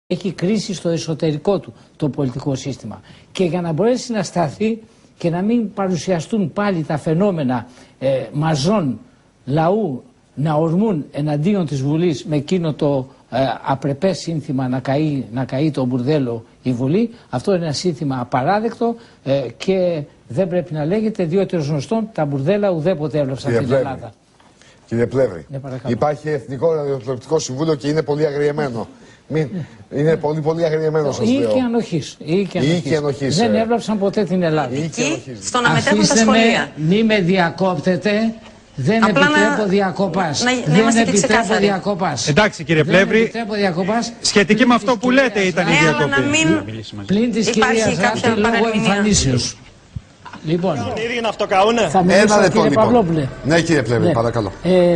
Έχει κρίση στο εσωτερικό του το πολιτικό σύστημα. Και για να μπορέσει να σταθεί και να μην παρουσιαστούν πάλι τα φαινόμενα μαζών λαού να ορμούν εναντίον της Βουλής με εκείνο το απρεπές σύνθημα να καεί το μπουρδέλο η Βουλή, αυτό είναι ένα σύνθημα απαράδεκτο και δεν πρέπει να λέγεται, διότι ως γνωστόν τα μπουρδέλα ουδέποτε έβλεψαν στην Ελλάδα. Κύριε Πλεύρη, υπάρχει Εθνικό Ραδιοτηλεοπτικό Συμβούλιο και είναι πολύ αγριεμένο. Είναι πολύ αγριεμένο, σας λέω. Ή και ανοχής. Δεν έβλαψαν ποτέ την Ελλάδα. Στο να μετέχουν τα σχολεία. Μη με διακόπτετε. Δεν επιτρέπω διακοπάς. Δεν επιτρέπω διακοπάς. Εντάξει, κύριε Πλεύρη, σχετική με αυτό που λέτε ήταν η διακοπή. Πλην της κυρίας Ράπτη λόγω εμφανίσεως. Λοιπόν, θα μιλήσω, κύριε Παυλόπουλε. Ναι, κύριε Πλεύρη, παρακαλώ.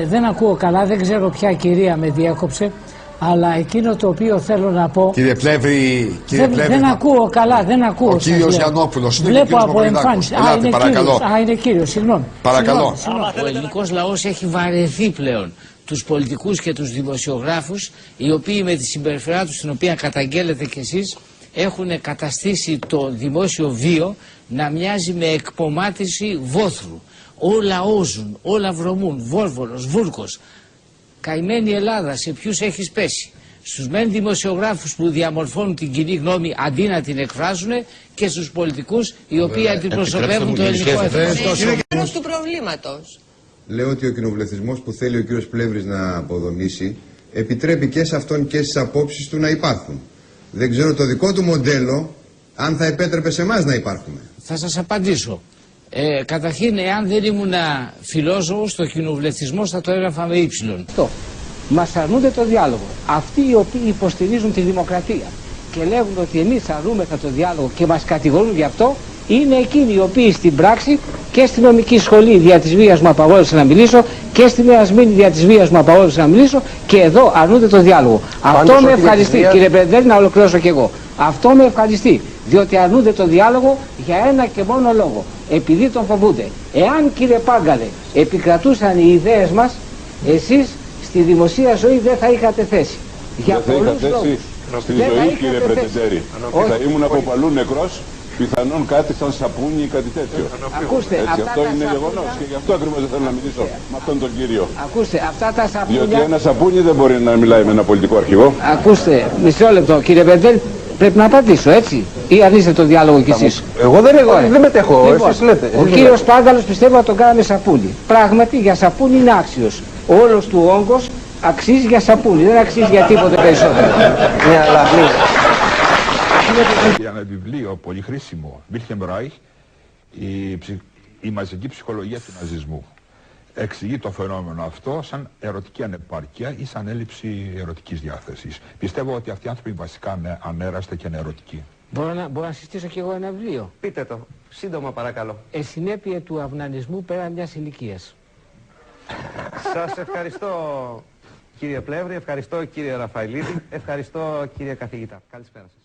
Δεν ακούω καλά, δεν ξέρω ποια κυρία με διέκοψε. Αλλά εκείνο το οποίο θέλω να πω. Κύριε Πλεύρη, δεν ακούω καλά, δεν ακούω. Ο κύριος Γιαννόπουλος. Βλέπω από εμφάνιση. Είναι κύριος, συγγνώμη. Παρακαλώ. Ο ελληνικός λαός έχει βαρεθεί πλέον τους πολιτικούς και τους δημοσιογράφους, οι οποίοι με τη συμπεριφορά τους, την οποία καταγγέλλετε κι εσείς, έχουν καταστήσει το δημόσιο βίο να μοιάζει με εκπομάτιση βόθρου. Όλα όζουν, όλα βρωμούν, Βόρβολος, Βούρκος. Καημένη Ελλάδα, σε ποιους έχεις πέσει? Στους μεν δημοσιογράφους που διαμορφώνουν την κοινή γνώμη αντί να την εκφράζουν και στους πολιτικούς οι οποίοι αντιπροσωπεύουν το ελληνικό έθνος. Είναι του προβλήματος. Λέω ότι ο κοινοβουλευτισμός που θέλει ο κύριος Πλεύρης να αποδομήσει επιτρέπει και σε αυτόν και στις απόψεις του να υπάρχουν. Δεν ξέρω το δικό του μοντέλο αν θα επέτρεπε σε εμάς να υπάρχουμε. Θα σας απαντήσω. Καταρχήν, εάν δεν ήμουν φιλόζωος, το κοινοβουλευτισμό θα το έγραφα με ύψιλον. Μας αρνούνται το διάλογο. Αυτοί οι οποίοι υποστηρίζουν τη δημοκρατία και λέγουν ότι εμείς αρνούμεθα το διάλογο και μας κατηγορούν γι' αυτό, είναι εκείνοι οι οποίοι στην πράξη και στη νομική σχολή δια της βίας μου απαγόρευσαν να μιλήσω και στη Νέα Σμήνη δια της βίας μου απαγόρευσαν να μιλήσω και εδώ αρνούνται το διάλογο. Αυτό με ευχαριστεί, κύριε Πρεδέρη, να ολοκληρώσω κι εγώ. Αυτό με ευχαριστεί, διότι αρνούνται το διάλογο για ένα και μόνο λόγο. Επειδή τον φοβούνται. Εάν, κύριε Πάγκαλε, επικρατούσαν οι ιδέες μας, εσείς στη δημοσία ζωή δεν θα είχατε θέση. Για πολλούς λόγους. Στη ζωή, κύριε Πρετεντέρη. Θα ήμουν από παλού νεκρός, πιθανόν κάτι σαν σαπούνι ή κάτι τέτοιο. Ακούστε, αυτό είναι γεγονός και γι' αυτό ακριβώς δεν θέλω να μιλήσω με αυτόν τον κύριο. Ακούστε, αυτά τα σαπούνια. Διότι ένα σαπούνι δεν μπορεί να μιλάει με ένα πολιτικό αρχηγό. Ακούστε, μισό λεπτό, κύριε Πρετεντέρη. Πρέπει να απαντήσω, έτσι, ή αρνείστε το διάλογο κι εσείς? Εγώ δεν μετέχω, λοιπόν, εσείς λέτε. Ο κύριος Πάγκαλος πιστεύω να τον κάναμε σαπούνι. Πράγματι για σαπούνι είναι άξιος. Ο όλος του όγκος αξίζει για σαπούνι, δεν αξίζει για τίποτε περισσότερο. Για ένα βιβλίο πολύ χρήσιμο, Wilhelm Reich, η μαζική ψυχολογία του ναζισμού. Εξηγεί το φαινόμενο αυτό σαν ερωτική ανεπάρκεια ή σαν έλλειψη ερωτικής διάθεσης. Πιστεύω ότι αυτοί οι άνθρωποι βασικά είναι ανέραστοι και είναι ερωτικοί. Μπορώ να συστήσω κι εγώ ένα βιβλίο? Πείτε το, σύντομα παρακαλώ. Συνέπεια του αυνανισμού πέραν μιας ηλικίας. Σας ευχαριστώ κύριε Πλεύρη, ευχαριστώ κύριε Ραφαηλίδη, ευχαριστώ κύριε καθηγητά. Καλησπέρα σας.